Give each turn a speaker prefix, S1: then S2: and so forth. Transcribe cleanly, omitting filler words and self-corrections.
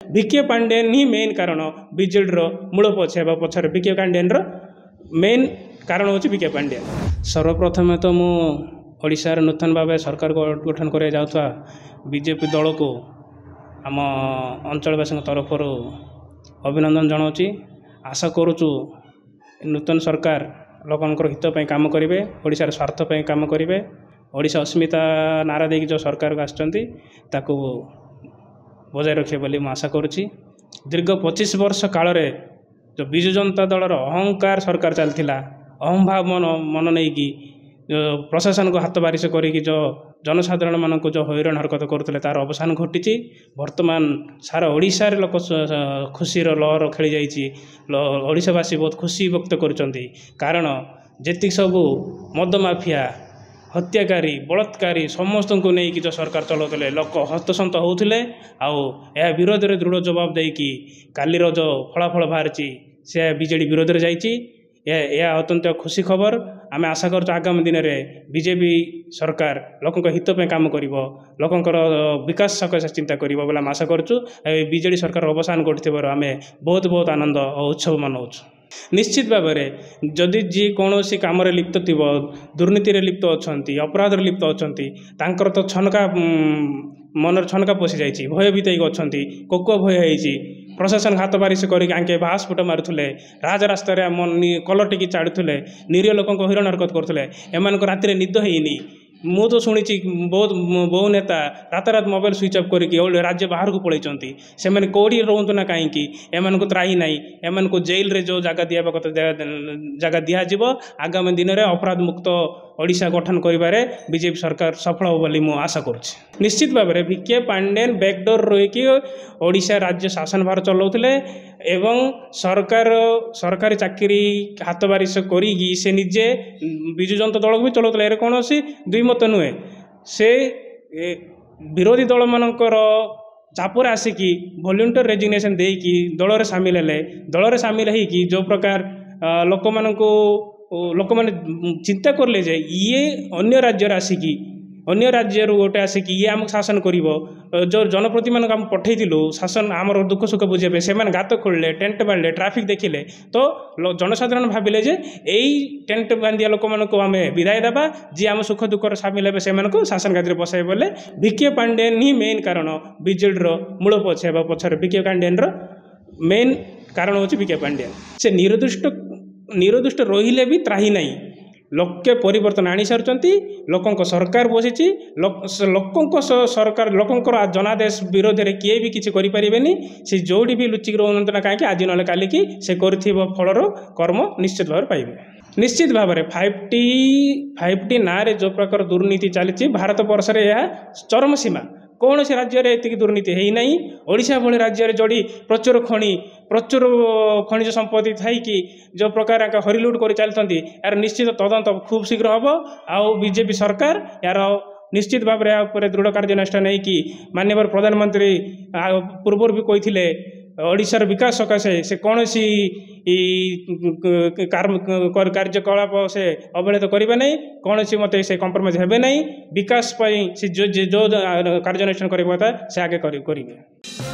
S1: विके पांडेन ही main कारण BJD मूल पछे पछर विके पांडेन मेन कारण हूँ विके पांडेन। सर्वप्रथम तो मु ओडिशार नूतन भाव सरकार गठन कर जाऊा बीजेपी दल को आम अंचलवासी तरफ अभिनंदन जनाऊँगी। आशा करुचु नूतन सरकार लोकंर हित पे काम करेंगे, ओडिशार स्वार्थ पे काम करेंगे। ओडिशा अस्मिता नारा देकी जो सरकार आसचंती ताकू बजाय रखे बोली मैं आशा करुच्ची। दीर्घ 25 वर्ष काल रे जो विजु जनता दलर अहंकार सरकार चलता अहम भाव मन नहीं कि प्रशासन को हाथ बारिश करी जो जनसाधारण मान जो हैरान हरकत करुले तार अवसान घटी। वर्तमान सारा ओडिशा रे लोक खुशीर लहर खेली जाइए। ओडिशावासी बहुत खुशी व्यक्त करुँच कारण जेति सबू मद माफिया हत्याकारी बलात्कारी समस्त को लेकिन जो सरकार चलाते लोक हस्तसंत होते आ विरोध में दृढ़ जवाब देकी कालीर जो फलाफल बाहरी से बीजेडी विरोध में यह अत्यंत खुशी खबर। आम आशा कर आगामी दिन में बीजेपी सरकार लोकों हित पे काम कर लोकंर विकास सकाशे चिंता कर आशा करूँ। बीजेडी सरकार अवसान घटी आम बहुत बहुत आनंद और उत्सव मनाऊँ। निश्चित भाव में जदि जी कौन सी कम लिप्त थी दुर्नीति लिप्त अच्छा अपराध लिप्त अच्छा तो छनका मन छनका पशि जाइए भयभीत अच्छा कोकुआ भय होती प्रशासन हाथ बारिश करके बाँसफुट मारुले राजरास्त कलर टिकी छाड़ुले निरीह लोक हैरान हरकत करुले एम राति निद होनी। मु तो शुणी बहुत बहु नेता रातारात मोबाइल स्विच ऑफ करके राज्य बाहर को पलैंती से कौड़ी रोहतु ना कहीं एम को त्राही ना एम को जेल रे जो जगह दिया जगह दिज्व आगामी दिन में अपराध मुक्त ओडिशा गठन करिबारे बीजेपी सरकार सफल हो बोली मु आशा करुच्ची। निश्चित भाव में विके पांडेन बैकडोर रहीकि ओडिशा राज्य शासन भार चलाउथिले एवं सरकार सरकारी चाकरी हाथ बारिश करी से निजे विजु जनता दल को भी चलाउथिले। एरे कौन सी दुई मत नुहे से विरोधी दल मानकर चापर आसिकी वॉलंटियर रेजिग्नेशन देकी दल में सामिल हेले दल में सामिल होगी जो प्रकार लोक लोक मैंने चिंता करले जे ये अन्य राज्य आसिकी अन्य राज्य गोटे आसिकी ये आमको शासन कर जो जनप्रति मान आम पठेलु शासन आमर दुख सुख बुझे से गात खोलिले टेंट बांधे ट्राफिक देखिले तो जनसाधारण भाविले जे यही टेंट बांधिया लोक मान आम विदाय देवा जी आम सुख दुख सामिल हे से शासन गादी में बसाई बोले विके पांडेन ही मेन कारण बीजेडी मूल पछे पछर विके पांडेन मेन कारण हूँ विके पांडेन। से निरुदुष्ट रहिले भी त्राही नहीं लोके परिवर्तन आनी सारी लोकों सरकार बसी लोकों सरकार लोकों जनादेश विरोध में किए भी किसी करें से जोड़ी भी लुचिक रोहत ना कहीं आज ना काली से फलर कर्म निश्चित भाव पाइबे। निश्चित भाव में 5T ना जो प्रकार दुर्नीति चली भारत वर्ष में यह चरम सीमा कौन से राज्य में ये दुर्नीति है ना। ओडिशा भली राज्य में जोड़ी प्रचुर खनिज संपत्ति थी कि जो प्रकार हरिलुट कर चलती यार निश्चित तदंत खूब शीघ्र हम आउ बीजेपी सरकार यार निश्चित भाव में दृढ़ कार्यानुष्ठान नहीं कि माननीय प्रधानमंत्री पूर्व भी कही ओडिशार विकास सकाशे से कौन सी कार्यकलाप से अवहेलित करेंगे नहीं कौन सी मत से कंप्रोमाइज हेबे नहीं विकास से जो कार्यानुष्ठान करेंगे से आगे करेंगे।